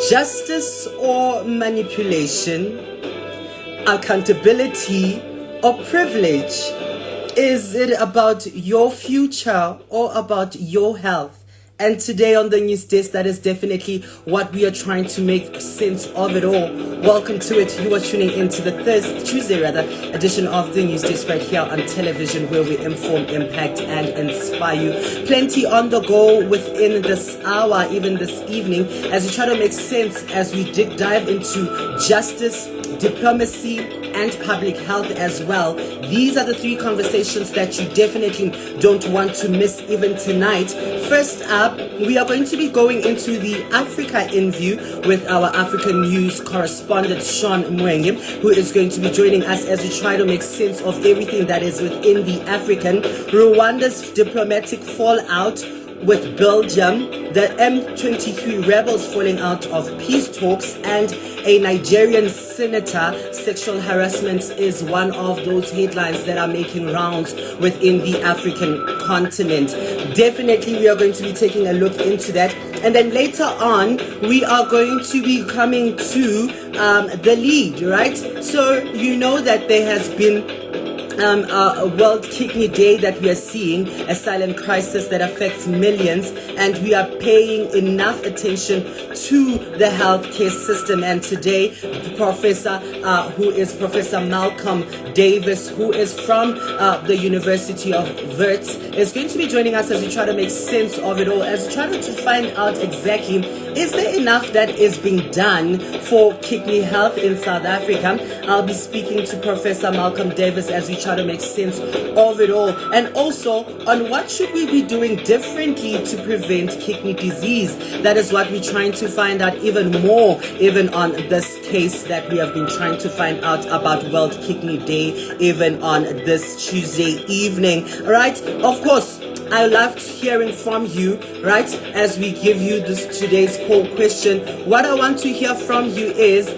Justice or manipulation? Accountability or privilege? Is it about your future or about your health? And today on the NewsDesk, that is definitely what we are trying to make sense of it all. Welcome to it. You are tuning into the Tuesday edition of the NewsDesk right here on television, where we inform, impact, and inspire you. Plenty on the go within this hour, even this evening, as we try to make sense as we dive into justice, diplomacy, and public health as well. These are the three conversations that you definitely don't want to miss even tonight. First up, we are going to be going into the Africa in View with our African news correspondent Shawn, who is going to be joining us as we try to make sense of everything that is within the African. Rwanda's diplomatic fallout with Belgium, the M23 rebels falling out of peace talks, and a Nigerian senator. Sexual harassment is one of those headlines that are making rounds within the African continent. Definitely we are going to be taking a look into that. And then later on, we are going to be coming to the lead, right? So you know that there has been a World Kidney Day that we are seeing, a silent crisis that affects millions, and we are paying enough attention to the healthcare system. And today, the professor, who is Professor Malcolm Davies, who is from the University of Wits, is going to be joining us as we try to make sense of it all, as we try to find out exactly, is there enough that is being done for kidney health in South Africa? I'll be speaking to Professor Malcolm Davies as we try to make sense of it all, and also on what should we be doing differently to prevent kidney disease. That is what we're trying to find out even more, even on this case that we have been trying to find out about World Kidney Day, even on this Tuesday evening. All right, of course, I loved hearing from you, right, as we give you this today's poll question. What I want to hear from you is,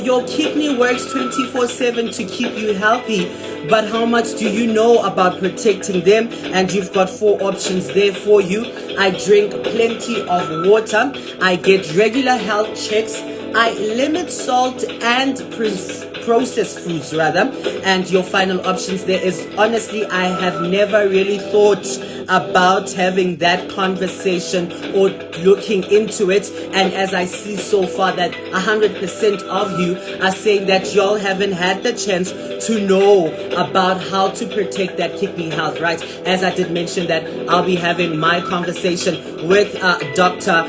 your kidney works 24/7 to keep you healthy, but how much do you know about protecting them? And you've got 4 options there for you. I drink plenty of water, I get regular health checks, I limit salt and processed foods rather. And your final options there is, honestly, I have never really thought about having that conversation or looking into it. And as I see so far that 100% of you are saying that y'all haven't had the chance to know about how to protect that kidney health, right? As I did mention that I'll be having my conversation with Dr.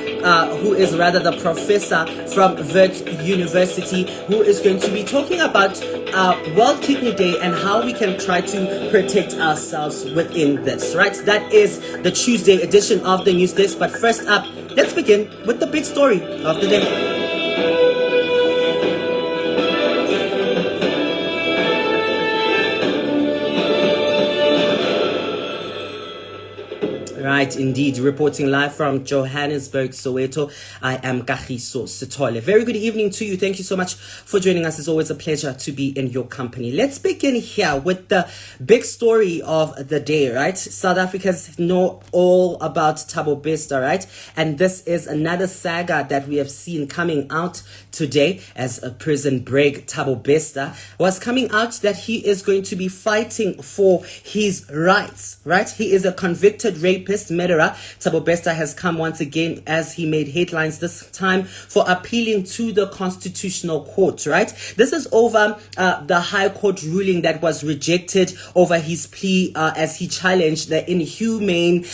Who is rather the professor from Wits University, who is going to be talking about World Kidney Day and how we can try to protect ourselves within this, right? That is the Tuesday edition of the NewsDesk. But first up, let's begin with the big story of the day. Right, indeed. Reporting live from Johannesburg, Soweto, I am Kagiso Sithole. Very good evening to you. Thank you so much for joining us. It's always a pleasure to be in your company. Let's begin here with the big story of the day, right? South Africans know all about Thabo Bester, right? And this is another saga that we have seen coming out today as a prison break. Thabo Bester was coming out that he is going to be fighting for his rights, right? He is a convicted rapist, murderer. Thabo Bester has come once again as he made headlines this time for appealing to the Constitutional Court, right? This is over the High Court ruling that was rejected over his plea as he challenged the inhumane,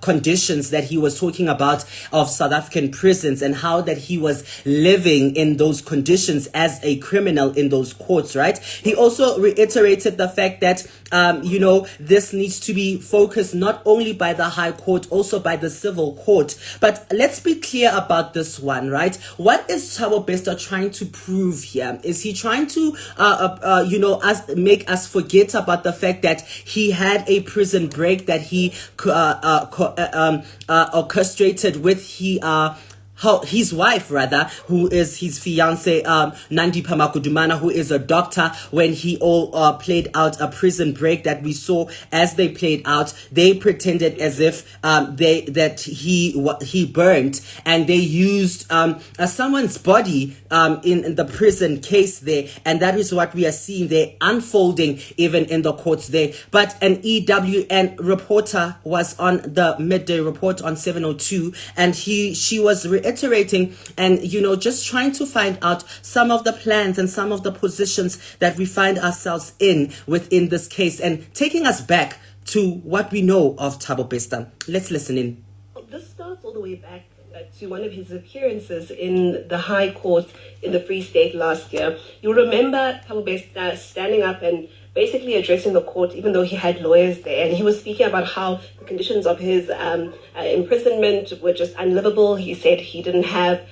conditions that he was talking about of South African prisons and how that he was living in those conditions as a criminal in those courts, right? He also reiterated the fact that, this needs to be focused not only by the High Court, also by the Civil Court. But let's be clear about this one, right? What is Thabo Bester trying to prove here? Is he trying to, make us forget about the fact that he had a prison break that he orchestrated with his wife rather, who is his fiance, Nandipha Makudumana, who is a doctor. When he all played out a prison break that we saw, as they played out, they pretended as if he burned, and they used someone's body in the prison case there, and that is what we are seeing there unfolding even in the courts there. But an EWN reporter was on the midday report on 702, and she was reiterating and just trying to find out some of the plans and some of the positions that we find ourselves in within this case, and taking us back to what we know of Thabo Bester. Let's listen in. This starts all the way back to one of his appearances in the High Court in the Free State last year. You'll remember Thabo Bester standing up and basically addressing the court, even though he had lawyers there, and he was speaking about how the conditions of his imprisonment were just unlivable. He said he didn't have,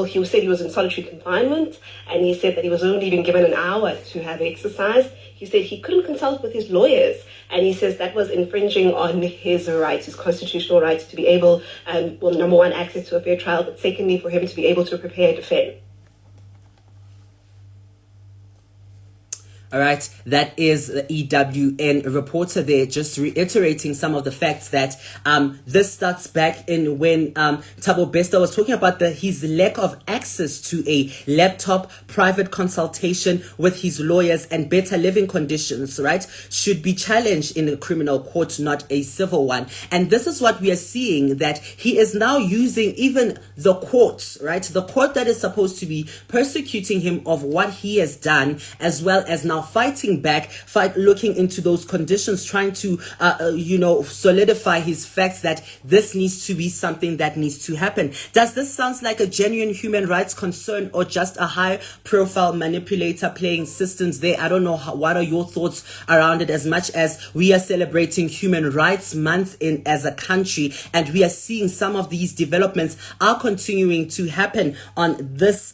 he said he was in solitary confinement, and he said that he was only being given an hour to have exercise. He said he couldn't consult with his lawyers, and he says that was infringing on his rights, his constitutional rights to be able, number one, access to a fair trial, but secondly, for him to be able to prepare a defense. All right, that is the EWN reporter there, just reiterating some of the facts that this starts back in when Thabo Bester was talking about his lack of access to a laptop, private consultation with his lawyers, and better living conditions, right, should be challenged in a criminal court, not a civil one. And this is what we are seeing, that he is now using even the courts, right, the court that is supposed to be persecuting him of what he has done, as well as now fighting back, looking into those conditions, trying to solidify his facts that this needs to be something that needs to happen. Does this sound like a genuine human rights concern, or just a high profile manipulator playing systems there? I don't know. What are your thoughts around it? As much as we are celebrating Human Rights Month as a country, and we are seeing some of these developments are continuing to happen on this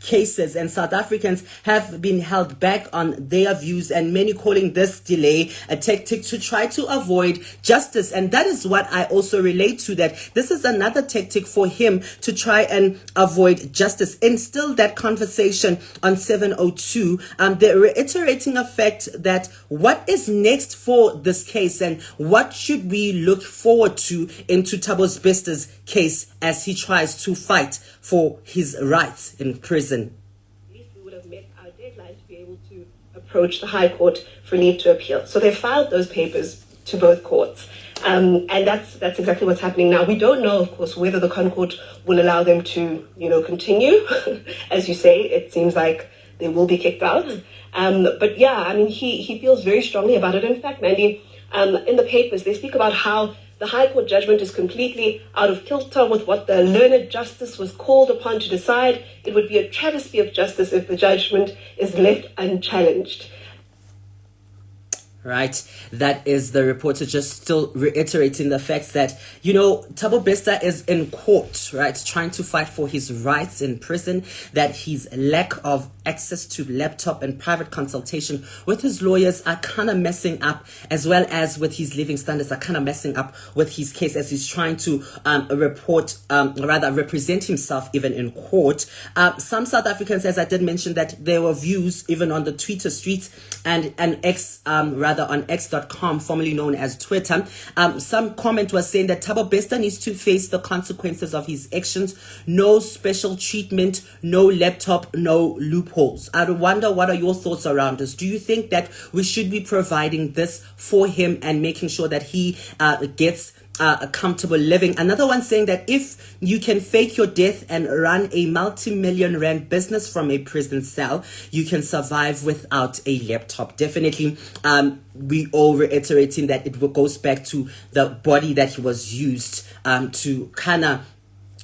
cases, and South Africans have been held back on their views, and many calling this delay a tactic to try to avoid justice. And that is what I also relate to, that this is another tactic for him to try and avoid justice. And still that conversation on 702, they're reiterating a fact that what is next for this case, and what should we look forward to into Thabo Bester's case as he tries to fight for his rights in prison. To approach the High Court for leave to appeal. So they filed those papers to both courts. And that's exactly what's happening now. We don't know, of course, whether the Concourt will allow them to, continue. As you say, it seems like they will be kicked out. But yeah, I mean, he feels very strongly about it. In fact, Mandy, in the papers, they speak about how the High Court judgment is completely out of kilter with what the learned justice was called upon to decide. It would be a travesty of justice if the judgment is left unchallenged. Right, that is the reporter just still reiterating the facts that, Thabo Bester is in court, right, trying to fight for his rights in prison, that his lack of access to laptop and private consultation with his lawyers are kind of messing up, as well as with his living standards are kind of messing up with his case as he's trying to represent himself even in court. Some South Africans, as I did mention, that there were views even on the Twitter streets and on X.com, formerly known as Twitter. Some comment was saying that Thabo Bester needs to face the consequences of his actions. No special treatment, no laptop, no loopholes. I wonder, what are your thoughts around this? Do you think that we should be providing this for him and making sure that he gets a comfortable living? Another one saying that if you can fake your death and run a multi-million rand business from a prison cell, you can survive without a laptop. Definitely, we all reiterating that it goes back to the body that he was used to kind of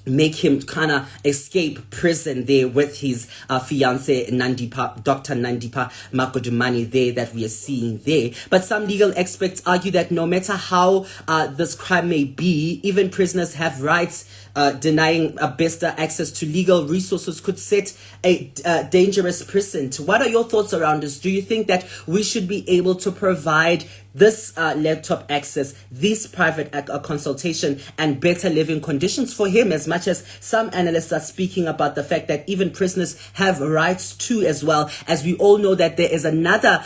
make him kind of escape prison there with his fiance Dr. Nandipha Makudumani there that we are seeing there. But some legal experts argue that no matter how this crime may be, even prisoners have rights. Denying Bester access to legal resources could set a dangerous precedent. What are your thoughts around this? Do you think that we should be able to provide this laptop access, this private consultation, and better living conditions for him, as much as some analysts are speaking about the fact that even prisoners have rights too, as well. As we all know that there is another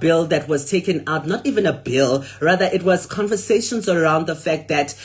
bill that was taken out, not even a bill, rather it was conversations around the fact that,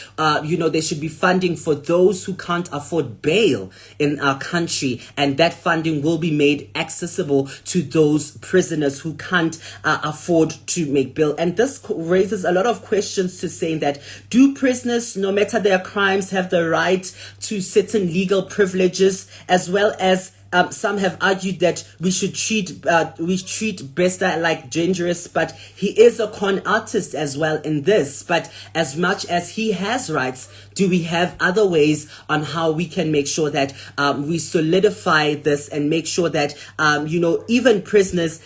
there should be funding for those who can't afford bail in our country, and that funding will be made accessible to those prisoners who can't afford to make bail. And this raises a lot of questions to saying that, do prisoners, no matter their crimes, have the right to certain legal privileges, as well as some have argued that we treat Bester like dangerous, but he is a con artist as well in this. But as much as he has rights, do we have other ways on how we can make sure that we solidify this and make sure that even prisoners'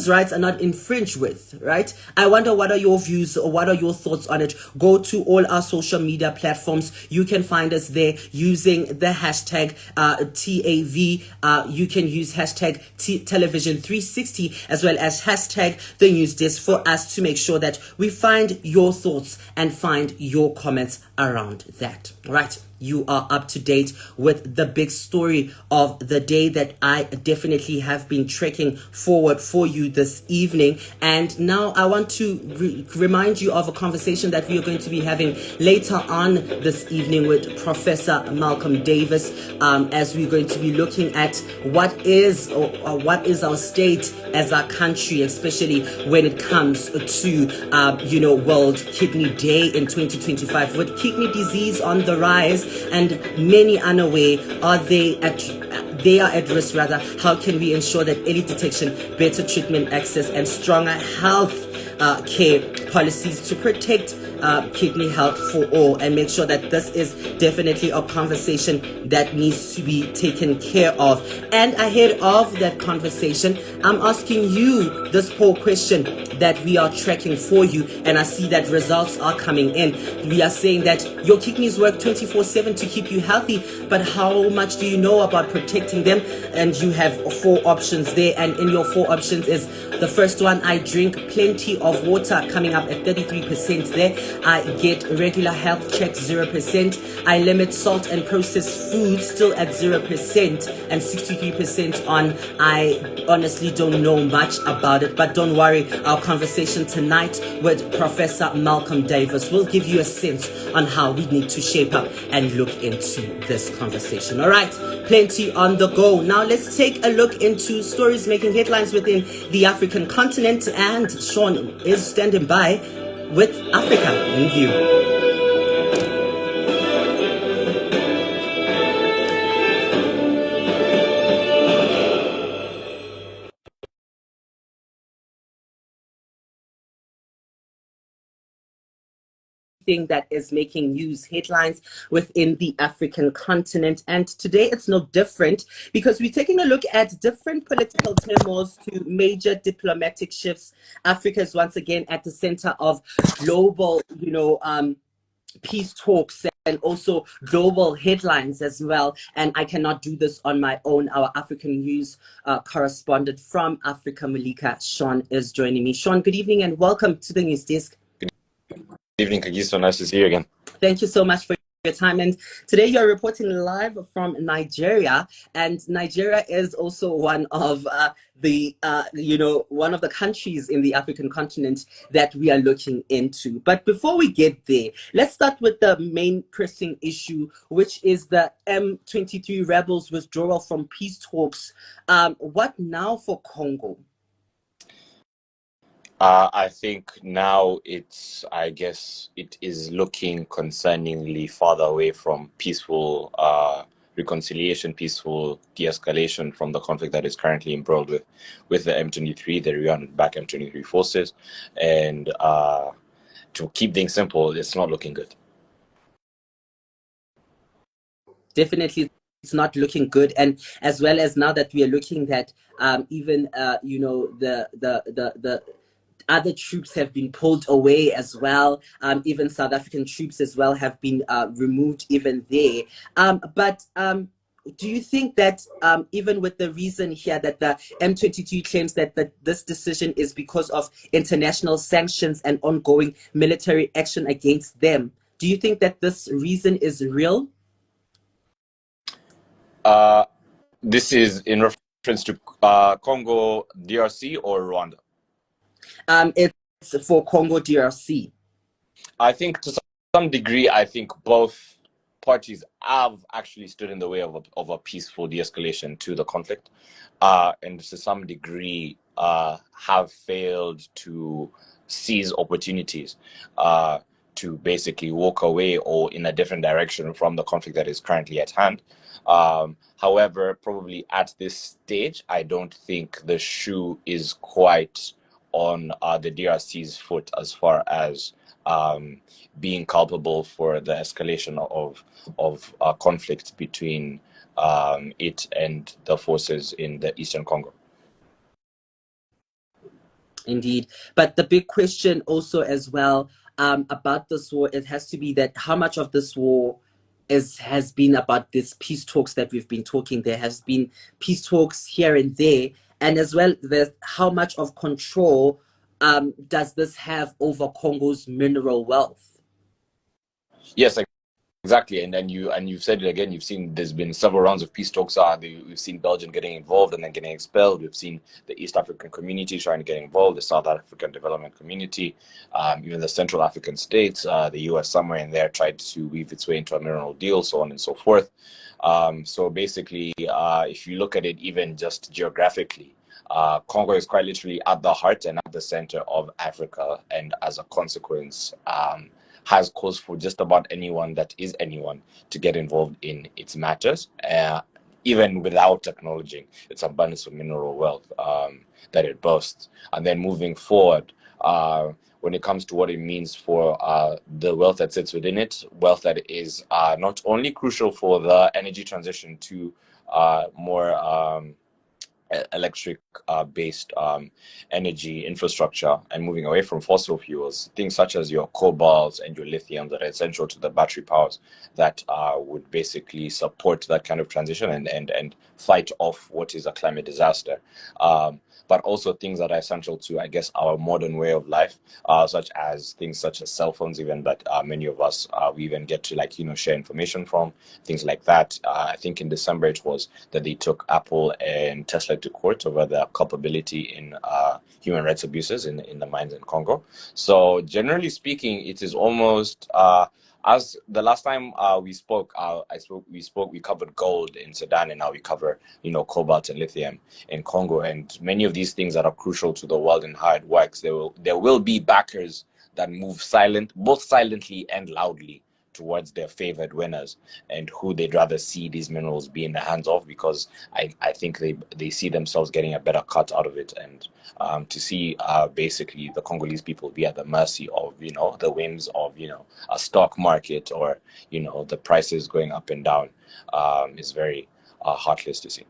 rights are not infringed with, right? I wonder, what are your views or what are your thoughts on it? Go to all our social media platforms. You can find us there using the hashtag TAV. You can use hashtag television360 as well as hashtag the NewsDesk for us to make sure that we find your thoughts and find your comments around that, right? You are up to date with the big story of the day that I definitely have been trekking forward for you this evening. And now I want to remind you of a conversation that we are going to be having later on this evening with Professor Malcolm Davies, as we're going to be looking at what is our state as our country, especially when it comes to World Kidney Day in 2025, with kidney disease on the rise and many unaware. They are at risk rather. How can we ensure that early detection, better treatment access, and stronger health care policies to protect kidney health for all, and make sure that this is definitely a conversation that needs to be taken care of. And ahead of that conversation, I'm asking you this poll question that we are tracking for you, and I see that results are coming in. We are saying that your kidneys work 24/7 to keep you healthy, but how much do you know about protecting them? And you have 4 options there, and in your 4 options is the first one: I drink plenty of water, coming up at 33% there. I get regular health checks, 0%. I limit salt and processed foods, still at 0%, and 63% on I honestly don't know much about it. But don't worry, our conversation tonight with Professor Malcolm Davies will give you a sense on how we need to shape up and look into this conversation. All right, plenty on the go. Now let's take a look into stories making headlines within the African continent, and Shawn is standing by with Africa in View. Thing that is making news headlines within the African continent. And today it's no different, because we're taking a look at different political turmoils to major diplomatic shifts. Africa is once again at the center of global, peace talks and also global headlines as well. And I cannot do this on my own. Our African news correspondent from Africa, Malika Shawn, is joining me. Shawn, good evening and welcome to the News Desk. Good evening, Kagiso. Nice to see you again. Thank you so much for your time. And today you're reporting live from Nigeria, and Nigeria is also one of one of the countries in the African continent that we are looking into. But before we get there, let's start with the main pressing issue, which is the M23 rebels' withdrawal from peace talks. What now for Congo? I think now I guess it is looking concerningly farther away from peaceful reconciliation, peaceful de-escalation from the conflict that is currently embroiled with the M23, the Rwanda back M23 forces. And to keep things simple, it's not looking good. Definitely, it's not looking good. And as well as now that we are looking at even the other troops have been pulled away as well. Even South African troops as well have been removed even there. But do you think that even with the reason here that the M23 claims that this decision is because of international sanctions and ongoing military action against them, do you think that this reason is real? This is in reference to Congo, DRC, or Rwanda? It's for Congo DRC. I think to some degree, I think both parties have actually stood in the way of a peaceful de-escalation to the conflict, and to some degree have failed to seize opportunities to basically walk away or in a different direction from the conflict that is currently at hand. However, probably at this stage, I don't think the shoe is quite on the DRC's foot as far as being culpable for the escalation of conflict between it and the forces in the Eastern Congo. Indeed. But the big question also as well about this war, it has to be that how much of this war has been about these peace talks that we've been talking. There has been peace talks here and there, and as well there's how much of control does this have over Congo's mineral wealth? Yes, exactly, and you've said it again. You've seen there's been several rounds of peace talks. We've seen Belgium getting involved and then getting expelled. We've seen the East African community trying to get involved, the South African Development Community, even the Central African states, the U.S. somewhere in there tried to weave its way into a mineral deal, so on and so forth. So basically, if you look at it even just geographically, Congo is quite literally at the heart and at the center of Africa, and as a consequence, has cause for just about anyone that is anyone to get involved in its matters, even without acknowledging its abundance of mineral wealth that it boasts. And then moving forward, when it comes to what it means for the wealth that sits within it, wealth that is not only crucial for the energy transition to more electric based energy infrastructure and moving away from fossil fuels, things such as your cobalt and your lithium that are essential to the battery powers that would basically support that kind of transition and fight off what is a climate disaster. But also things that are essential to, I guess, our modern way of life, such as things such as cell phones, even that many of us we even get to share information from, things like that. I think in December it was that they took Apple and Tesla to court over their culpability in human rights abuses in the mines in Congo. So generally speaking, it is almost as the last time we covered gold in Sudan, and now we cover cobalt and lithium in Congo, and many of these things that are crucial to the world and how it works. There will be backers that move both silently and loudly towards their favored winners and who they'd rather see these minerals be in the hands of, because I think they see themselves getting a better cut out of it, and to see basically the Congolese people be at the mercy of the whims of a stock market or the prices going up and down is very heartless to see.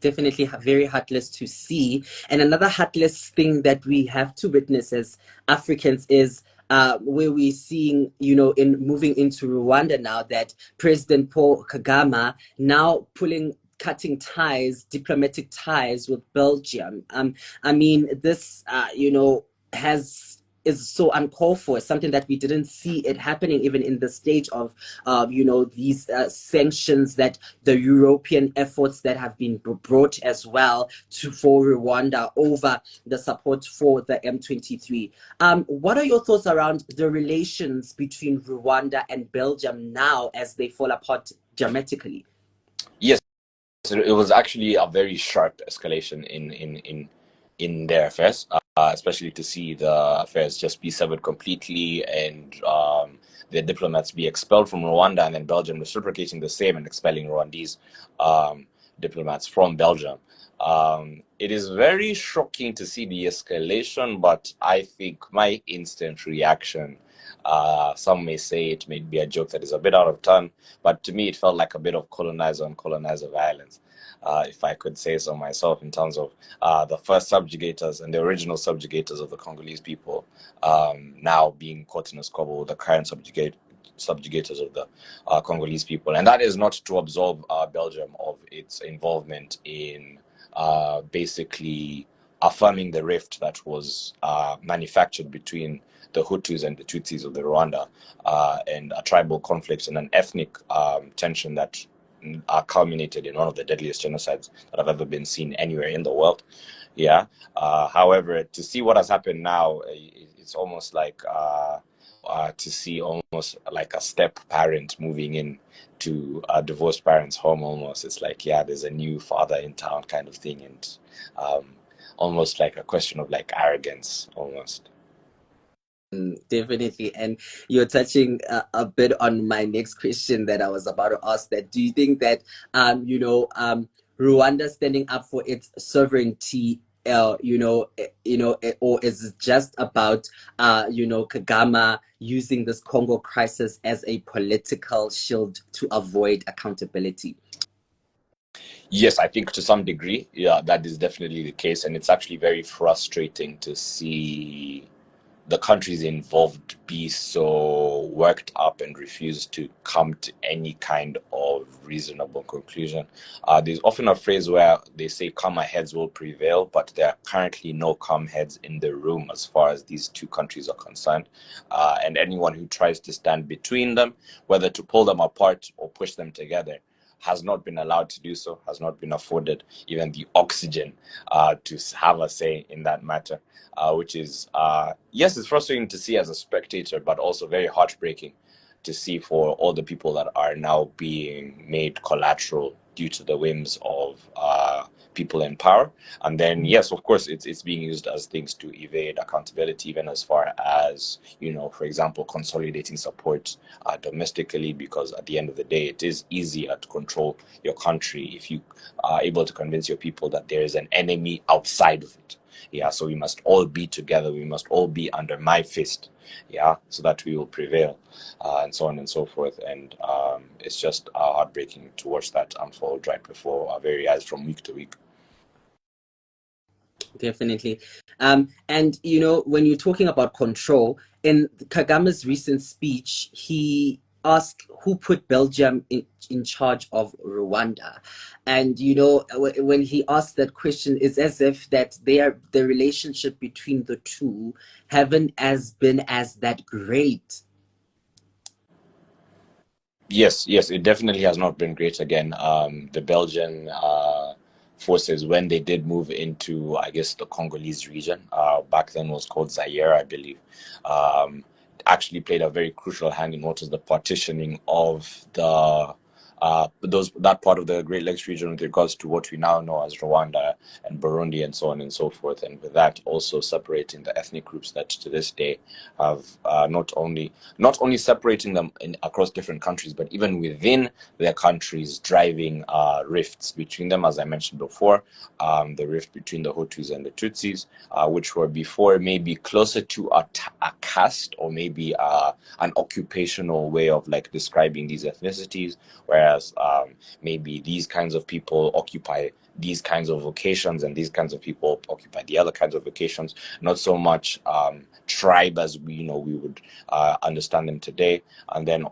Definitely very heartless to see. And another heartless thing that we have to witness as Africans is where we're seeing, in moving into Rwanda now, that President Paul Kagame now cutting ties, diplomatic ties with Belgium. I mean, this, is so uncalled for. It's something that we didn't see it happening even in the stage of, these sanctions that the European efforts that have been brought as well for Rwanda over the support for the M23. What are your thoughts around the relations between Rwanda and Belgium now as they fall apart dramatically? Yes, it was actually a very sharp escalation in their affairs, especially to see the affairs just be severed completely and their diplomats be expelled from Rwanda, and then Belgium reciprocating the same and expelling Rwandese diplomats from Belgium. It is very shocking to see the escalation, but I think my instant reaction, some may say it may be a joke that is a bit out of turn, but to me it felt like a bit of colonizer on colonizer violence. If I could say so myself, in terms of the first subjugators and the original subjugators of the Congolese people now being caught in a squabble with the current subjugators of the Congolese people. And that is not to absolve Belgium of its involvement in basically affirming the rift that was manufactured between the Hutus and the Tutsis of the Rwanda, and a tribal conflict and an ethnic tension that culminated in one of the deadliest genocides that have ever been seen anywhere in the world. Yeah. However, to see what has happened now, it's almost like to see almost like a step parent moving in to a divorced parent's home. Almost, it's like, yeah, there's a new father in town kind of thing, and almost like a question of like arrogance, almost. Definitely. And you're touching a bit on my next question that I was about to ask, that do you think that Rwanda standing up for its sovereignty, or is it just about Kagame using this Congo crisis as a political shield to avoid accountability? Yes, I think to some degree, yeah, that is definitely the case, and it's actually very frustrating to see the countries involved be so worked up and refuse to come to any kind of reasonable conclusion. There's often a phrase where they say calmer heads will prevail, but there are currently no calm heads in the room as far as these two countries are concerned. And anyone who tries to stand between them, whether to pull them apart or push them together, has not been allowed to do so, has not been afforded even the oxygen to have a say in that matter, which is, yes, it's frustrating to see as a spectator, but also very heartbreaking to see for all the people that are now being made collateral due to the whims of people in power. And then, yes, of course, it's being used as things to evade accountability, even as far as, for example, consolidating support domestically, because at the end of the day, it is easier to control your country if you are able to convince your people that there is an enemy outside of it. Yeah, so we must all be together. We must all be under my fist. Yeah, so that we will prevail, and so on and so forth. And it's just heartbreaking to watch that unfold right before our very eyes from week to week. Definitely. And when you're talking about control, in Kagame's recent speech, he asked who put Belgium in charge of Rwanda. And when he asked that question, it's as if that the relationship between the two haven't been as that great. Yes, it definitely has not been great again. The Belgian forces, when they did move into, I guess, the Congolese region, back then was called Zaire, I believe, actually played a very crucial hand in what was the partitioning of that part of the Great Lakes region with regards to what we now know as Rwanda and Burundi and so on and so forth. And with that, also separating the ethnic groups that to this day have not only separating them across different countries, but even within their countries, driving rifts between them, as I mentioned before, the rift between the Hutus and the Tutsis, which were before maybe closer to a caste or maybe an occupational way of like describing these ethnicities, whereas maybe these kinds of people occupy these kinds of vocations and these kinds of people occupy the other kinds of vocations, not so much tribe as we would understand them today. And then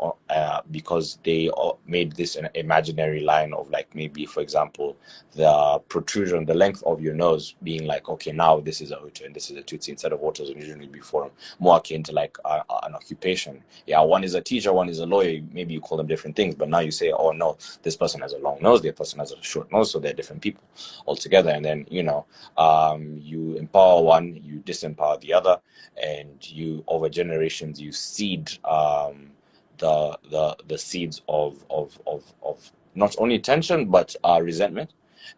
because they made this an imaginary line of like maybe, for example, the protrusion, the length of your nose being like, okay, now this is a Hutu and this is a Tutsi, instead of what was originally before, more akin to like an occupation. Yeah, one is a teacher, one is a lawyer, maybe you call them different things, but now you say, oh no, this person has a long nose, the other person has a short nose, so they're different people altogether. And then you empower one, you disempower the other, and you over generations you seed the seeds of not only tension but resentment.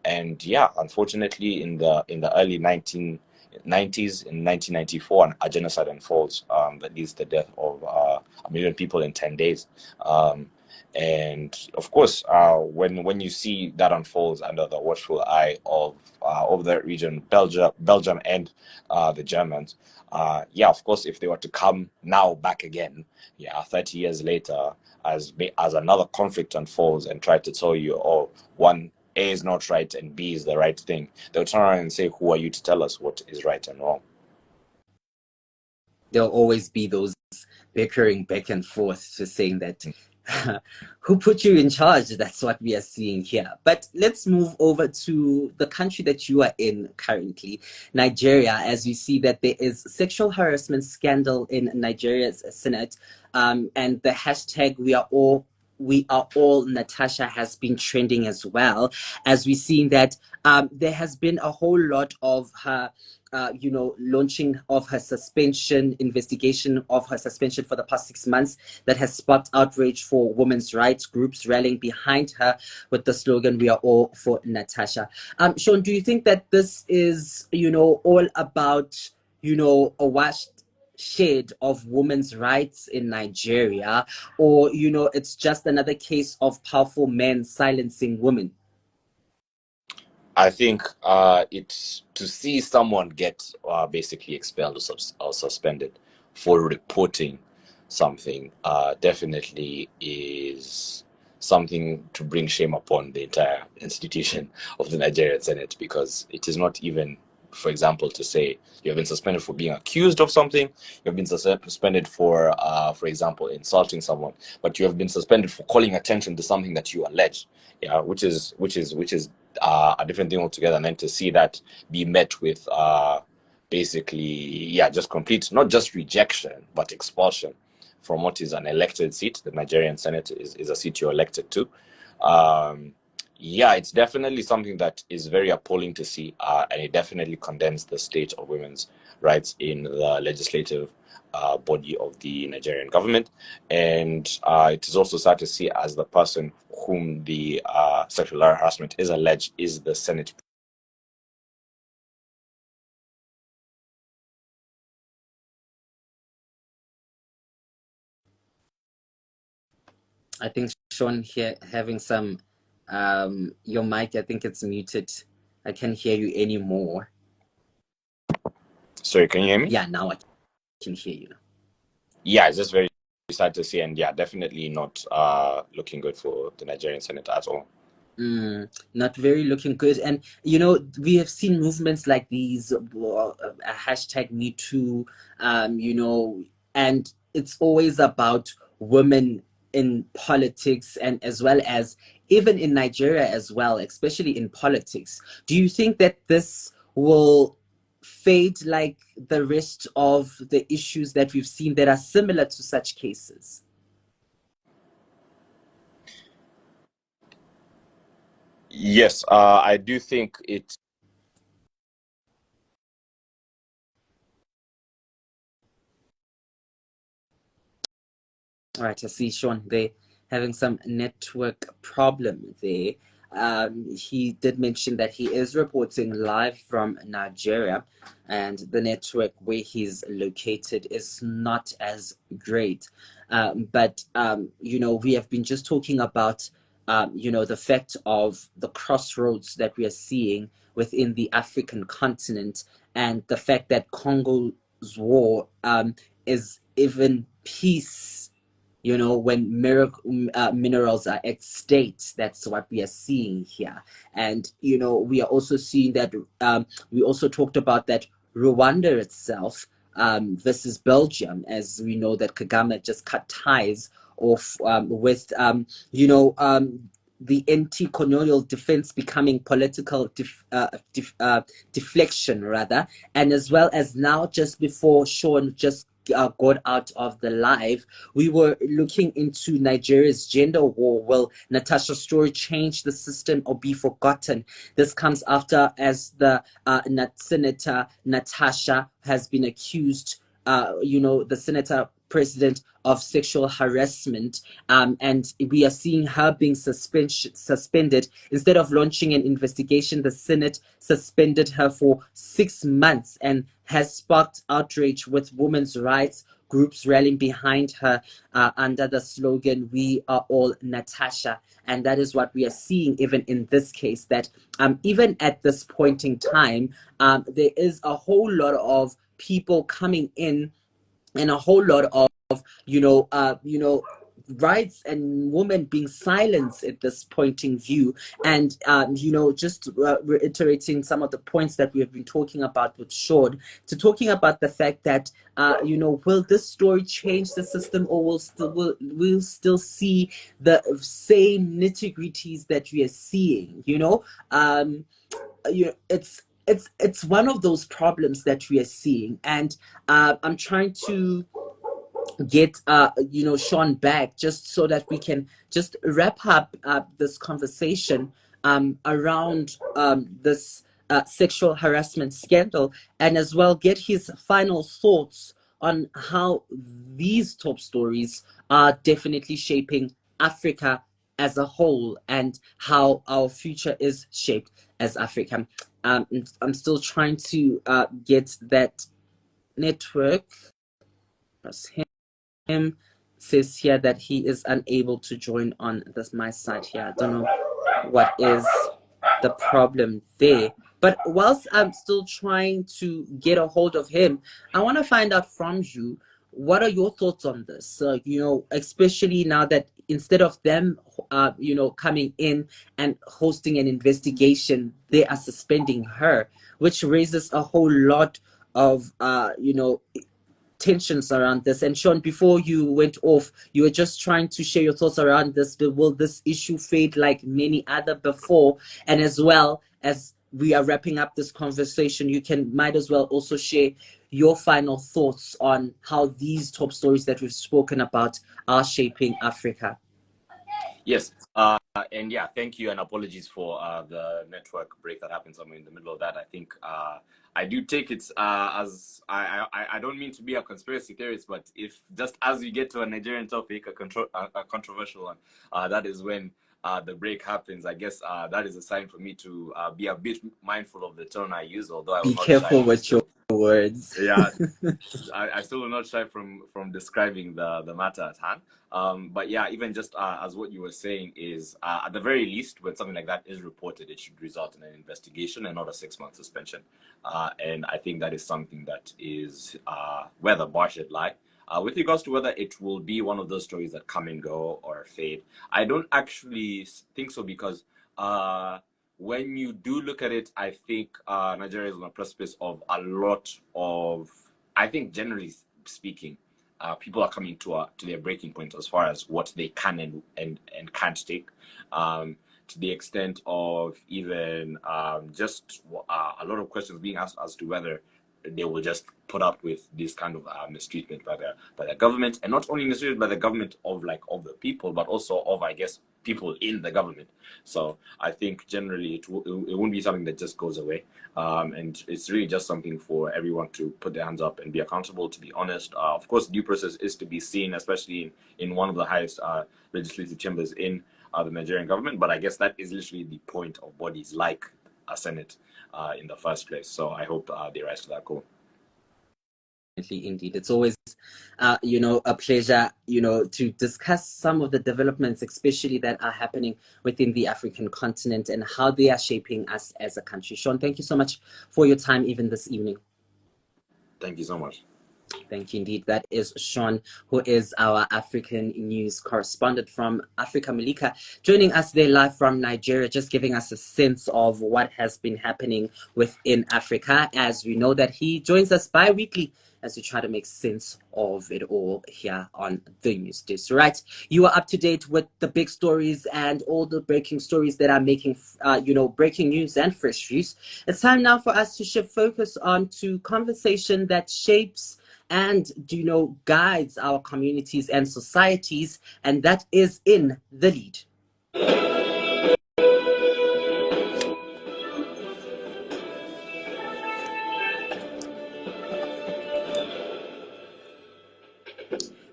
And yeah, unfortunately, in the early 1990s, in 1994, a genocide unfolds that leads to the death of 1 million people in 10 days. And of course, when you see that unfolds under the watchful eye of that region, Belgium and the Germans, yeah, of course, if they were to come now back again, yeah, 30 years later, as another conflict unfolds and try to tell you, oh, one A is not right and B is the right thing, they'll turn around and say, who are you to tell us what is right and wrong? There'll always be those bickering back and forth, just saying that who put you in charge? That's what we are seeing here. But let's move over to the country that you are in currently, Nigeria, as we see that there is sexual harassment scandal in Nigeria's Senate, and the hashtag we are all Natasha has been trending as well, as we've seen that there has been a whole lot of her launching of her suspension, investigation of her suspension for the past 6 months that has sparked outrage for women's rights groups rallying behind her with the slogan, "We are all for Natasha." Shawn, do you think that this is, all about, a washed shade of women's rights in Nigeria, or, it's just another case of powerful men silencing women? I think it's to see someone get basically expelled or suspended for reporting something definitely is something to bring shame upon the entire institution of the Nigerian Senate, because it is not even, for example, to say you have been suspended for being accused of something, you have been suspended for example, insulting someone, but you have been suspended for calling attention to something that you allege, yeah, which is a different thing altogether. And then to see that be met with basically, yeah, just complete, not just rejection, but expulsion from what is an elected seat. The Nigerian Senate is a seat you're elected to. Yeah, it's definitely something that is very appalling to see, and it definitely condemns the state of women's rights in the legislative body of the Nigerian government. And it is also sad to see, as the person whom the sexual harassment is alleged is the Senate. I think Shawn here having some your mic, I think it's muted. I can't hear you anymore. Sorry, can you hear me? Yeah, now I can hear you. Yeah, it's just very sad to see, and yeah, definitely not looking good for the Nigerian Senate at all. Not very looking good. And we have seen movements like these, hashtag Me Too, and it's always about women in politics, and as well as even in Nigeria as well, especially in politics. Do you think that this will fade like the rest of the issues that we've seen that are similar to such cases? Yes, I do think it. All right, I see Shawn, they having some network problem there. He did mention that he is reporting live from Nigeria, and the network where he's located is not as great. But we have been just talking about the fact of the crossroads that we are seeing within the African continent, and the fact that Congo's war is even peace, when minerals are at state. That's what we are seeing here. And we are also seeing that we also talked about that Rwanda itself versus Belgium, as we know that Kagame just cut ties off with the anti-colonial defense becoming political deflection rather. And as well as now, just before Shawn just got out of the live, we were looking into Nigeria's gender war. Will Natasha's story change the system or be forgotten? This comes after, as the Senator Natasha has been accused, the Senator President, of sexual harassment, and we are seeing her being suspended. Instead of launching an investigation, the Senate suspended her for 6 months, and has sparked outrage with women's rights groups rallying behind her under the slogan, "We are all Natasha." And that is what we are seeing even in this case, that even at this point in time, there is a whole lot of people coming in, and a whole lot of rights and women being silenced at this point in view. And, just reiterating some of the points that we have been talking about with Shawn, to talking about the fact that, will this story change the system, or we'll still see the same nitty-gritties that we are seeing, it's one of those problems that we are seeing. And I'm trying to get Shawn back, just so that we can just wrap up this conversation around this sexual harassment scandal, and as well get his final thoughts on how these top stories are definitely shaping Africa as a whole, and how our future is shaped as Africa. I'm still trying to get that network. That's him. Says here that he is unable to join on my side here. I don't know what is the problem there. But whilst I'm still trying to get a hold of him, I want to find out from you, what are your thoughts on this? Especially now that instead of them, coming in and hosting an investigation, they are suspending her, which raises a whole lot of, tensions around this. And Shawn, before you went off, you were just trying to share your thoughts around this. But will this issue fade like many other before? And as well as we are wrapping up this conversation, might as well also share your final thoughts on how these top stories that we've spoken about are shaping Africa. Yes. And yeah, thank you, and apologies for the network break that happened somewhere in the middle of that. I think I do take it as I don't mean to be a conspiracy theorist, but if just as you get to a Nigerian topic, a controversial one, that is when the break happens. I guess that is a sign for me to be a bit mindful of the tone I use, although I will Be not careful shy. with your words. Yeah, I still will not shy from describing the matter at hand. But yeah, even just as what you were saying is, at the very least, when something like that is reported, it should result in an investigation and not a 6-month suspension. And I think that is something that is where the bar should lie. With regards to whether it will be one of those stories that come and go or fade, I don't actually think so, because when you do look at it, I think Nigeria is on the precipice of a lot of, I think generally speaking, people are coming to their breaking point as far as what they can and can't take, to the extent of even just a lot of questions being asked as to whether they will just put up with this kind of mistreatment by the government, and not only mistreatment by the government of the people, but also of, I guess, people in the government. So I think generally it won't be something that just goes away, and it's really just something for everyone to put their hands up and be accountable, to be honest. Of course, due process is to be seen, especially in one of the highest legislative chambers in the Nigerian government, but I guess that is literally the point of bodies like a Senate in the first place. So I hope they rise to that goal. Indeed, it's always a pleasure to discuss some of the developments, especially that are happening within the African continent and how they are shaping us as a country. Shawn, thank you so much for your time even this evening. Thank you so much. Thank you indeed. That is Shawn, who is our African news correspondent from Africa Malika, joining us there live from Nigeria, just giving us a sense of what has been happening within Africa, as we know that he joins us bi-weekly as we try to make sense of it all here on the NewsDesk. Right, you are up to date with the big stories and all the breaking stories that are making, breaking news and fresh news. It's time now for us to shift focus on to conversation that shapes and guides our communities and societies, and that is In the Lead.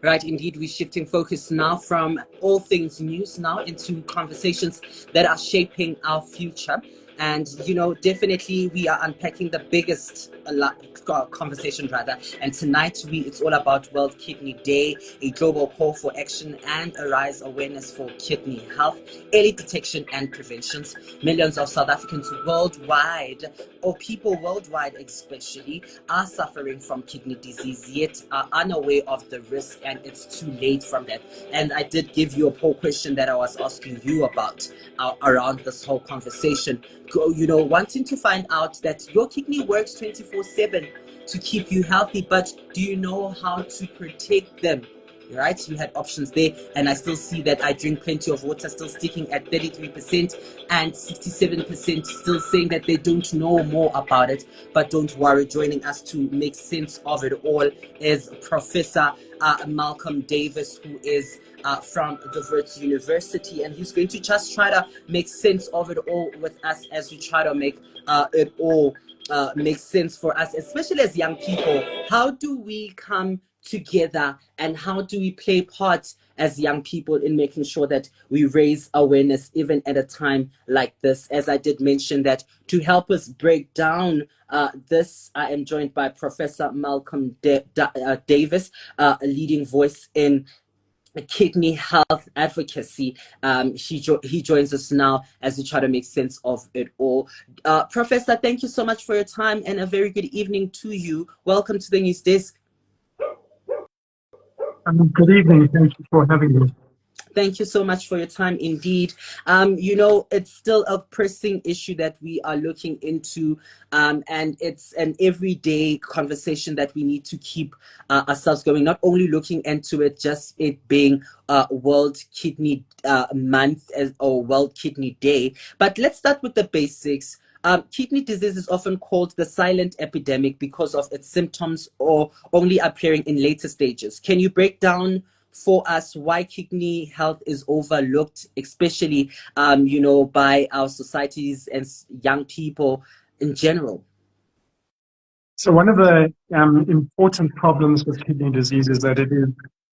Right, indeed, we're shifting focus now from all things news now into conversations that are shaping our future. And, definitely we are unpacking the biggest conversation rather. And tonight it's all about World Kidney Day, a global call for action and a rise awareness for kidney health, early detection and preventions. Millions of South Africans worldwide, or people worldwide especially, are suffering from kidney disease, yet are unaware of the risk, and it's too late from that. And I did give you a poll question that I was asking you about around this whole conversation, wanting to find out that your kidney works 24/7 to keep you healthy, but do you know how to protect them? Right, you had options there, and I still see that I drink plenty of water, still sticking at 33%, and 67% still saying that they don't know more about it. But don't worry, joining us to make sense of it all is Professor Malcolm Davies, who is from the Wits University, and he's going to just try to make sense of it all with us as we try to make it all make sense for us, especially as young people. How do we come together, and how do we play part as young people in making sure that we raise awareness even at a time like this? As I did mention, that to help us break down this, I am joined by Professor Malcolm Davies, a leading voice in kidney health advocacy. He joins us now as we try to make sense of it all. Professor, thank you so much for your time, and a very good evening to you. Welcome to the News Desk. Good evening. Thank you for having me. Thank you so much for your time indeed. It's still a pressing issue that we are looking into, and it's an everyday conversation that we need to keep ourselves going, not only looking into it, just it being World Kidney Month or World Kidney Day. But let's start with the basics. Kidney disease is often called the silent epidemic because of its symptoms or only appearing in later stages. Can you break down for us why kidney health is overlooked, especially, by our societies and young people in general? So one of the important problems with kidney disease is that it is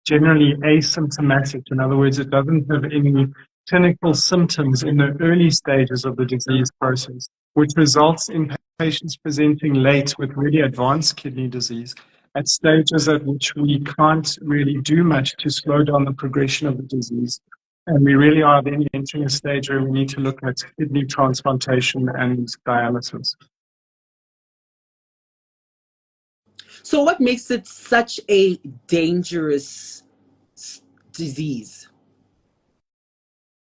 generally asymptomatic. In other words, it doesn't have any clinical symptoms in the early stages of the disease process, which results in patients presenting late with really advanced kidney disease at stages at which we can't really do much to slow down the progression of the disease. And we really are then entering a stage where we need to look at kidney transplantation and dialysis. So what makes it such a dangerous disease?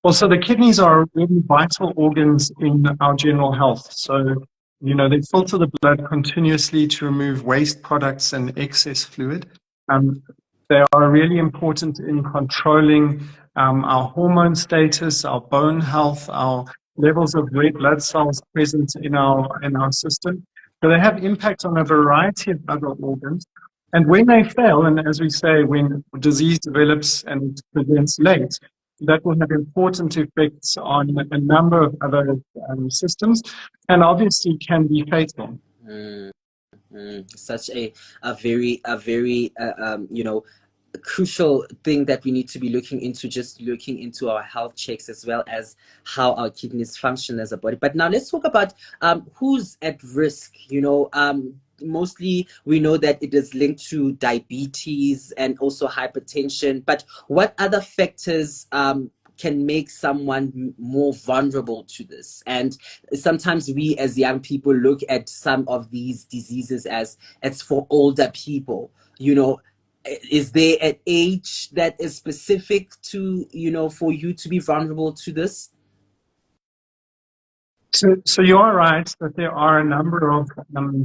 Well, so the kidneys are really vital organs in our general health. So, they filter the blood continuously to remove waste products and excess fluid. They are really important in controlling our hormone status, our bone health, our levels of red blood cells present in our system. So they have impact on a variety of other organs. And when they fail, and as we say, when disease develops and presents late, that will have important effects on a number of other systems, and obviously can be fatal. Such a very crucial thing that we need to be looking into our health checks, as well as how our kidneys function as a body. But now let's talk about who's at risk. Mostly we know that it is linked to diabetes and also hypertension, but what other factors can make someone more vulnerable to this? And sometimes we as young people look at some of these diseases as it's for older people. Is there an age that is specific to, for you to be vulnerable to this? So you are right that there are a number of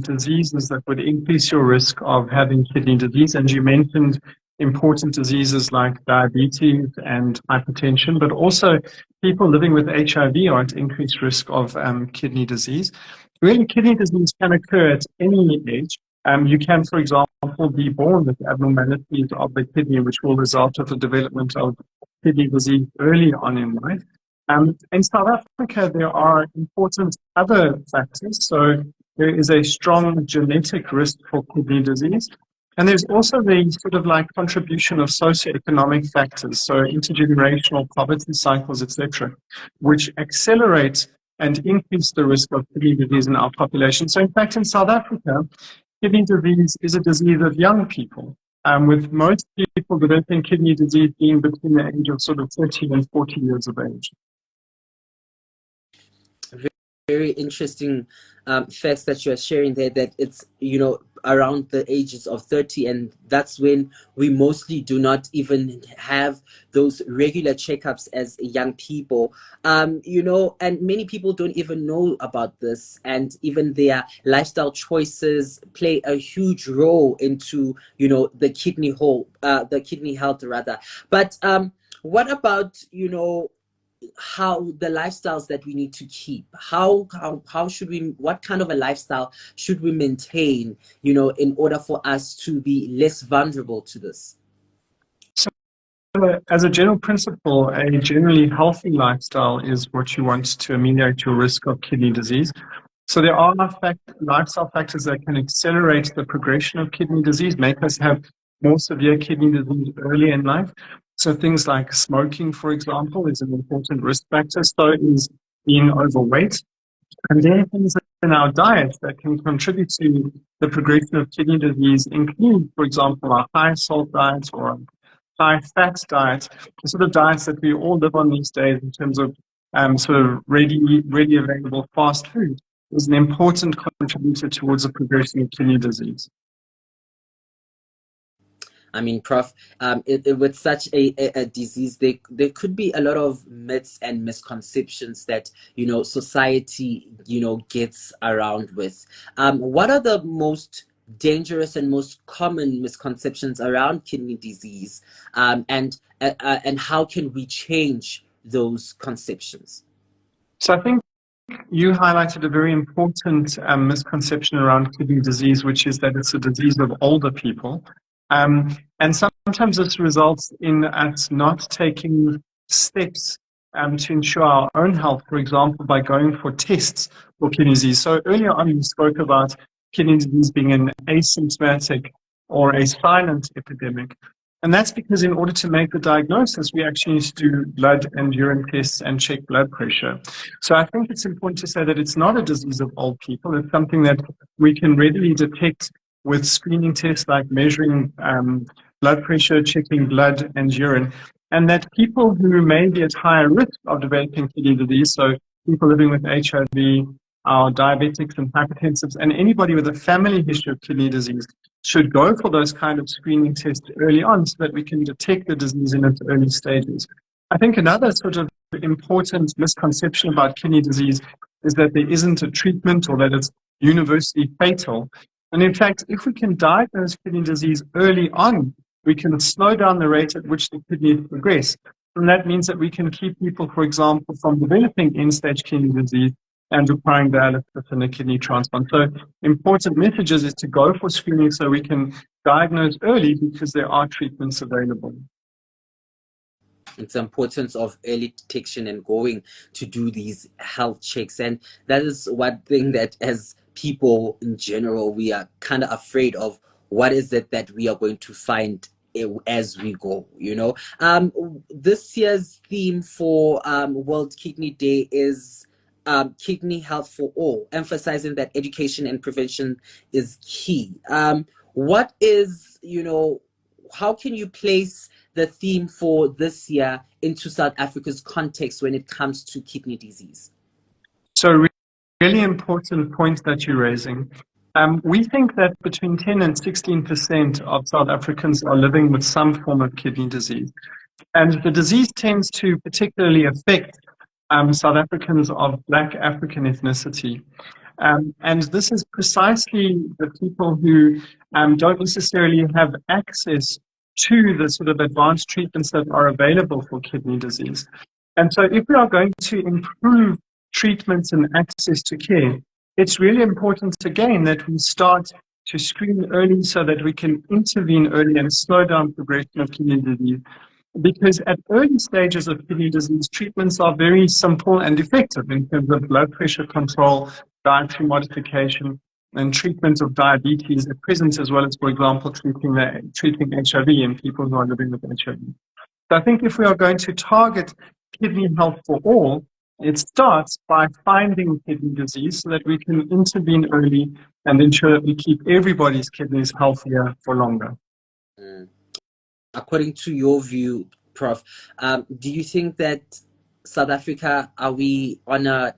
diseases that would increase your risk of having kidney disease. And you mentioned important diseases like diabetes and hypertension, but also people living with HIV are at increased risk of kidney disease. Really, kidney disease can occur at any age. You can, for example, be born with abnormalities of the kidney, which will result in the development of kidney disease early on in life. In South Africa, there are important other factors. So there is a strong genetic risk for kidney disease. And there's also the sort of like contribution of socioeconomic factors, so intergenerational poverty cycles, etc., which accelerate and increase the risk of kidney disease in our population. So in fact, in South Africa, kidney disease is a disease of young people, with most people developing kidney disease being between the age of sort of 30 and 40 years of age. Very interesting facts that you're sharing there, that it's, around the ages of 30, and that's when we mostly do not even have those regular checkups as young people, and many people don't even know about this, and even their lifestyle choices play a huge role into the kidney health rather. But what about how the lifestyles that we need to keep, how should we, what kind of a lifestyle should we maintain, in order for us to be less vulnerable to this? So as a general principle, a generally healthy lifestyle is what you want to ameliorate your risk of kidney disease. So there are lifestyle factors that can accelerate the progression of kidney disease, make us have more severe kidney disease early in life. So things like smoking, for example, is an important risk factor. So is being overweight. And there are things in our diet that can contribute to the progression of kidney disease include, for example, our high salt diet or high fat diet, the sort of diets that we all live on these days in terms of sort of ready available fast food is an important contributor towards the progression of kidney disease. I mean, Prof, with such a disease, there could be a lot of myths and misconceptions that, society, gets around with. What are the most dangerous and most common misconceptions around kidney disease? And how can we change those conceptions? So I think you highlighted a very important misconception around kidney disease, which is that it's a disease of older people. And sometimes this results in us not taking steps to ensure our own health, for example, by going for tests for kidney disease. So earlier on, you spoke about kidney disease being an asymptomatic or a silent epidemic. And that's because in order to make the diagnosis, we actually need to do blood and urine tests and check blood pressure. So I think it's important to say that it's not a disease of old people. It's something that we can readily detect with screening tests like measuring blood pressure, checking blood and urine, and that people who may be at higher risk of developing kidney disease, so people living with HIV, our diabetics and hypertensives, and anybody with a family history of kidney disease should go for those kind of screening tests early on so that we can detect the disease in its early stages. I think another sort of important misconception about kidney disease is that there isn't a treatment or that it's universally fatal. And in fact, if we can diagnose kidney disease early on, we can slow down the rate at which the kidneys progress. And that means that we can keep people, for example, from developing end-stage kidney disease and requiring dialysis and a kidney transplant. So important messages is to go for screening so we can diagnose early because there are treatments available. It's the importance of early detection and going to do these health checks. And that is one thing that as people in general, we are kind of afraid of. What is it that we are going to find as we go, This year's theme for World Kidney Day is kidney health for all, emphasizing that education and prevention is key. What is, how can you place the theme for this year into South Africa's context when it comes to kidney disease? So really important point that you're raising. We think that between 10 and 16% of South Africans are living with some form of kidney disease. And the disease tends to particularly affect South Africans of Black African ethnicity. And this is precisely the people who don't necessarily have access to the sort of advanced treatments that are available for kidney disease. And so if we are going to improve treatments and access to care, it's really important, again, that we start to screen early so that we can intervene early and slow down progression of kidney disease. Because at early stages of kidney disease, treatments are very simple and effective in terms of blood pressure control, dietary modification, and treatment of diabetes at present, as well as, for example, treating HIV in people who are living with HIV. So I think if we are going to target kidney health for all, It starts by finding kidney disease so that we can intervene early and ensure that we keep everybody's kidneys healthier for longer. According to your view, Prof, do you think that South Africa, are we on a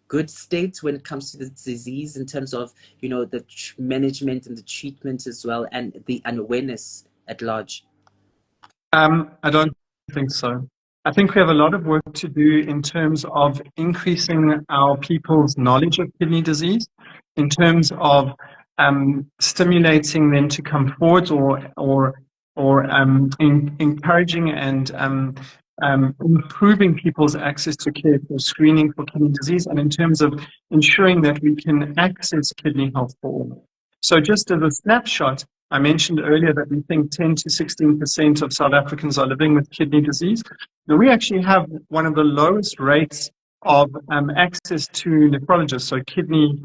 good state when it comes to the disease in terms of, the management and the treatment as well, and the awareness at large? I don't think so. I think we have a lot of work to do in terms of increasing our people's knowledge of kidney disease, in terms of stimulating them to come forward or encouraging and improving people's access to care for screening for kidney disease, and in terms of ensuring that we can access kidney health for all. So just as a snapshot, I mentioned earlier that we think 10 to 16% of South Africans are living with kidney disease. Now, we actually have one of the lowest rates of access to nephrologists, so kidney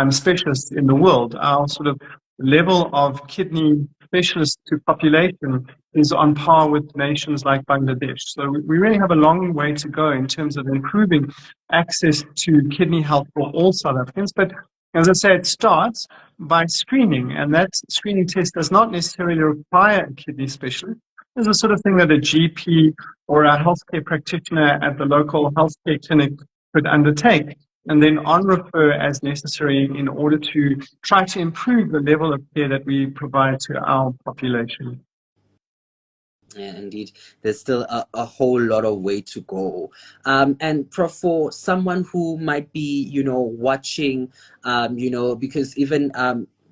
specialists in the world. Our sort of level of kidney specialists to population is on par with nations like Bangladesh. So we really have a long way to go in terms of improving access to kidney health for all South Africans. But as I say, it starts by screening, and that screening test does not necessarily require a kidney specialist. It's the sort of thing that a GP or a healthcare practitioner at the local healthcare clinic could undertake, and then on refer as necessary in order to try to improve the level of care that we provide to our population. Yeah, indeed. There's still a whole lot of way to go. And Prof, for someone who might be, watching, because even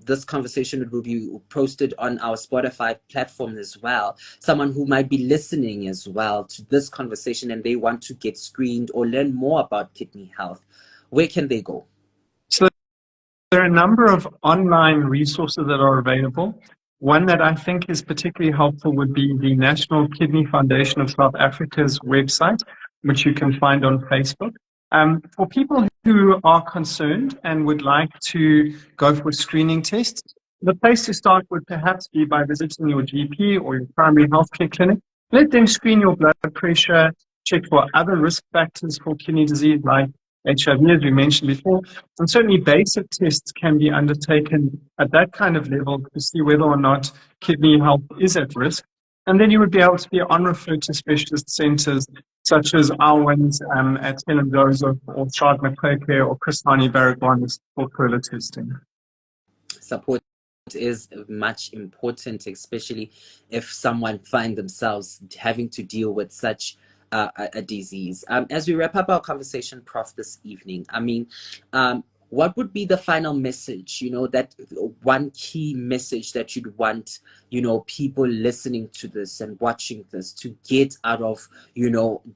this conversation will be posted on our Spotify platform as well. Someone who might be listening as well to this conversation and they want to get screened or learn more about kidney health, where can they go? So there are a number of online resources that are available. One that I think is particularly helpful would be the National Kidney Foundation of South Africa's website, which you can find on Facebook. For people who are concerned and would like to go for screening tests, the place to start would perhaps be by visiting your GP or your primary healthcare clinic. Let them screen your blood pressure, check for other risk factors for kidney disease like HIV, as we mentioned before, and certainly basic tests can be undertaken at that kind of level to see whether or not kidney health is at risk. And then you would be able to be on referred to specialist centres such as our ones at Helen Joseph or Shawn or Christine Baragwana's for further testing. Support is much important, especially if someone finds themselves having to deal with such a disease. As we wrap up our conversation, Prof, this evening, what would be the final message, that one key message that you'd want, people listening to this and watching this to get out of,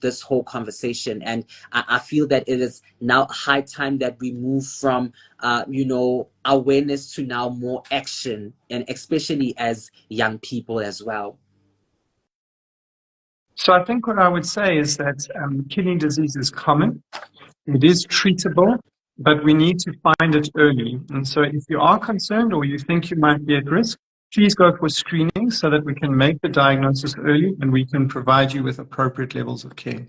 this whole conversation? And I feel that it is now high time that we move from, awareness to now more action, and especially as young people as well. So I think what I would say is that kidney disease is common, it is treatable, but we need to find it early. And so if you are concerned or you think you might be at risk, please go for screening so that we can make the diagnosis early and we can provide you with appropriate levels of care.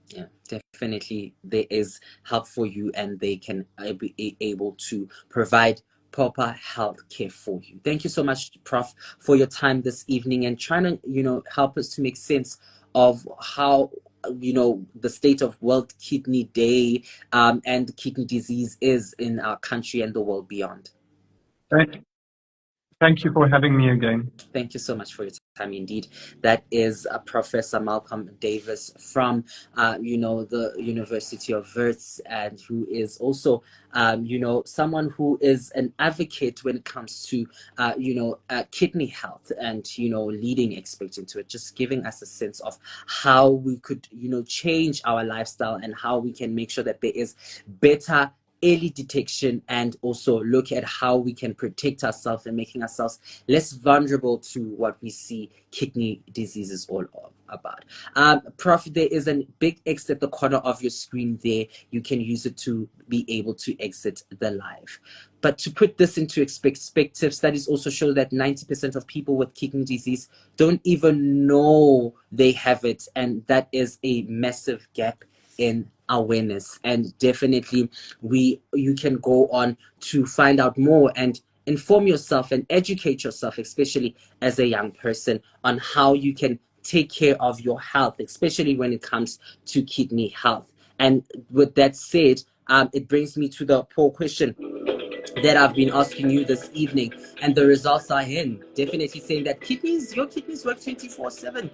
Yeah, definitely there is help for you and they can be able to provide proper health care for you. Thank you so much, Prof, for your time this evening and trying to, help us to make sense of how, the state of World Kidney Day and kidney disease is in our country and the world beyond. Thank you for having me again. Thank you so much for your time. Indeed, that is Professor Malcolm Davies from, the University of Wits, and who is also, someone who is an advocate when it comes to, kidney health and, leading experts into it, just giving us a sense of how we could, change our lifestyle and how we can make sure that there is better early detection and also look at how we can protect ourselves and making ourselves less vulnerable to what we see kidney disease is all about. Prof, there is a big X at the corner of your screen there. You can use it to be able to exit the live. But to put this into perspective, studies also show that 90% of people with kidney disease don't even know they have it. And that is a massive gap in awareness. And definitely you can go on to find out more and inform yourself and educate yourself, especially as a young person, on how you can take care of your health, especially when it comes to kidney health. And with that said, it brings me to the poll question that I've been asking you this evening, and the results are in. Definitely saying that your kidneys work 24/7.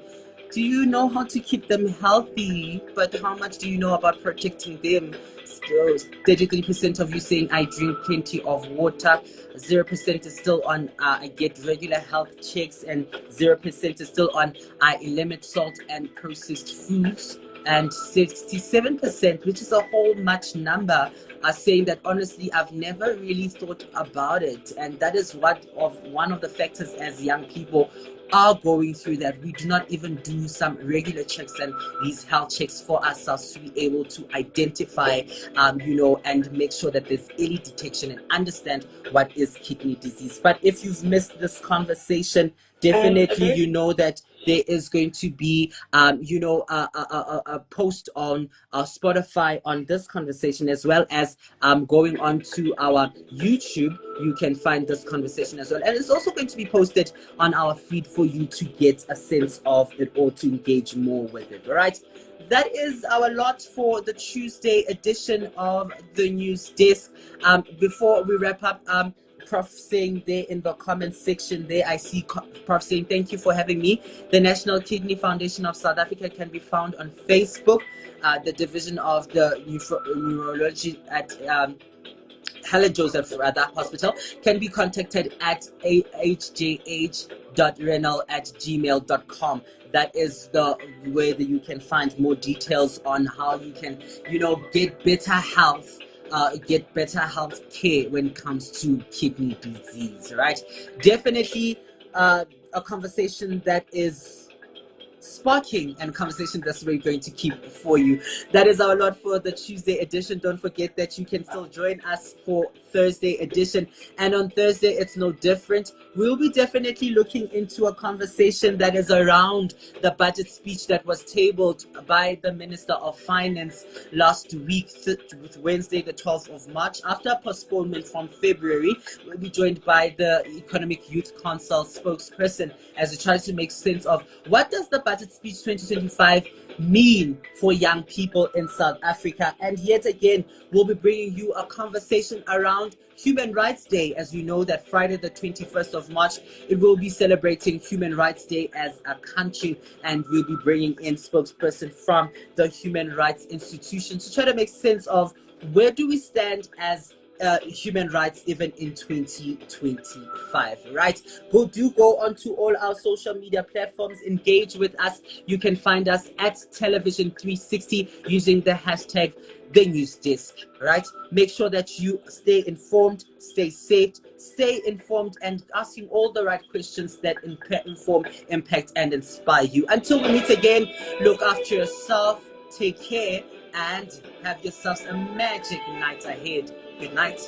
Do you know how to keep them healthy? But how much do you know about protecting them? Still, 33% of you saying I drink plenty of water. 0% is still on I get regular health checks, and 0% is still on I limit salt and processed foods. And 67%, which is a whole much number, are saying that honestly I've never really thought about it. And that is one of the factors as young people are going through, that we do not even do some regular checks and these health checks for ourselves to be able to identify and make sure that there's early detection and understand what is kidney disease. But if you've missed this conversation, definitely you know that there is going to be a post on Spotify on this conversation, as well as going on to our YouTube. You can find this conversation as well, and it's also going to be posted on our feed for you to get a sense of it or to engage more with it. All right, that is our lot for the Tuesday edition of the News Desk. Before we wrap up, Prof saying there in the comment section there, I see Prof saying thank you for having me. The National Kidney Foundation of South Africa can be found on Facebook. The division of the neurology at Helen Joseph Rather Hospital can be contacted at hjh.renal@gmail.com. That is the way that you can find more details on how you can, get better health, get better health care when it comes to kidney disease, right? Definitely a conversation that is sparking and conversation that's we're going to keep for you. That is our lot for the Tuesday edition. Don't forget that you can still join us for Thursday edition, and on Thursday it's no different. We'll be definitely looking into a conversation that is around the budget speech that was tabled by the Minister of Finance last week, Wednesday the 12th of March, after a postponement from February. We'll be joined by the Economic Youth Council spokesperson as we try to make sense of what does the budget speech 2025 mean for young people in South Africa. And yet again, we'll be bringing you a conversation around Human Rights Day. As we know that Friday the 21st of March, it will be celebrating Human Rights Day as a country, and we'll be bringing in spokesperson from the Human Rights Institution to try to make sense of where do we stand as human rights even in 2025, right? Go on to all our social media platforms, engage with us. You can find us at Television 360 using the hashtag the News Desk, right? Make sure that you stay informed, stay safe, stay informed, and asking all the right questions that inform, impact, and inspire you. Until we meet again, look after yourself, take care, and have yourselves a magic night ahead. Good night.